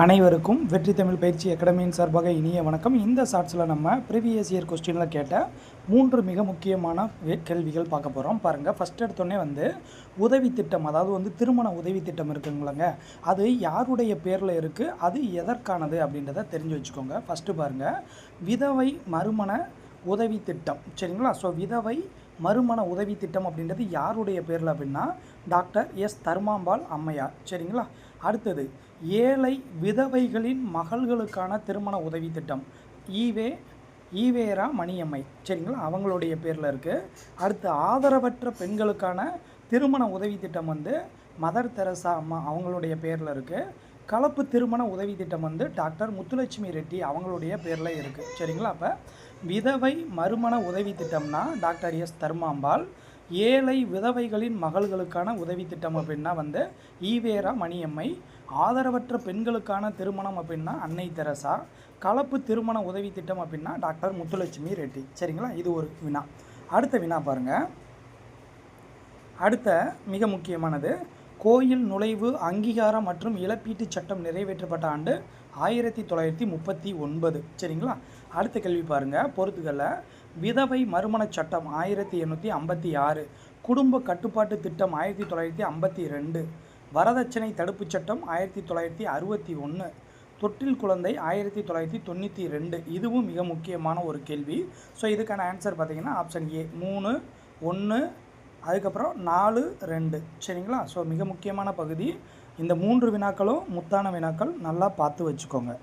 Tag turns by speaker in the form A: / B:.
A: அனைவருக்கும் வெற்றி தமிழ் பயிற்சி அகாடமியின் சார்பாக இனிய வணக்கம். இந்த ஷார்ட்ஸில் நம்ம ப்ரீவியஸ் இயர் கொஸ்டினில் கேட்ட 3 மிக முக்கியமான கேள்விகள் பார்க்க போகிறோம். பாருங்கள், ஃபஸ்ட் எடுத்தோடனே உதவி திட்டம், அதாவது திருமண உதவி திட்டம் இருக்குங்களங்க, அது யாருடைய பேரில் இருக்குது, அது எதற்கானது அப்படின்றத தெரிஞ்சு வச்சுக்கோங்க. ஃபஸ்ட்டு பாருங்கள், விதவை மறுமண உதவி திட்டம். சரிங்களா? ஸோ விதவை மறுமண உதவி திட்டம் அப்படின்றது யாருடைய பேரில் அப்படின்னா டாக்டர் எஸ் தர்மாம்பாள் அம்மையார். சரிங்களா? அடுத்தது ஏழை விதவைகளின் மகள்களுக்கான திருமண உதவி திட்டம் ஈவேரா மணியம்மை. சரிங்களா? அவங்களுடைய பேரில் இருக்குது. அடுத்து ஆதரவற்ற பெண்களுக்கான திருமண உதவி திட்டம் மதர் தெரசா அம்மா அவங்களுடைய பேரில் இருக்குது. கலப்பு திருமண உதவி திட்டம் டாக்டர் முத்துலட்சுமி ரெட்டி அவங்களுடைய பேரில் இருக்குது. சரிங்களா? அப்போ விதவை மறுமண உதவி திட்டம்னா டாக்டர் எஸ் தர்மாம்பாள், ஏழை விதவைகளின் மகள்களுக்கான உதவி திட்டம் அப்படின்னா ஈவேரா மணியம்மை, ஆதரவற்ற பெண்களுக்கான திருமணம் அப்படின்னா அன்னை தெரசா, கலப்பு திருமண உதவி திட்டம் அப்படின்னா டாக்டர் முத்துலட்சுமி ரெட்டி. சரிங்களா? இது ஒரு வினா. அடுத்த வினா பாருங்கள். அடுத்த மிக முக்கியமானது, கோயில் நுழைவு அங்கீகாரம் மற்றும் இழப்பீட்டு சட்டம் நிறைவேற்றப்பட்ட ஆண்டு 1939. சரிங்களா? அடுத்த கேள்வி பாருங்கள். பொறுத்துகளில் விதவை மறுமண சட்டம் 1856, குடும்ப கட்டுப்பாட்டு திட்டம் 1952, வரதட்சணை தடுப்பு சட்டம் 1961, தொட்டில் குழந்தை 1992. இதுவும் மிக முக்கியமான ஒரு கேள்வி. ஸோ இதுக்கான ஆன்சர் பார்த்திங்கன்னா ஆப்ஷன் ஏ 3, 1, அதுக்கப்புறம் 4, 2. சரிங்களா? ஸோ மிக முக்கியமான பகுதி. இந்த 3 வினாக்களும் முத்தான வினாக்கள், நல்லா பார்த்து வச்சுக்கோங்க.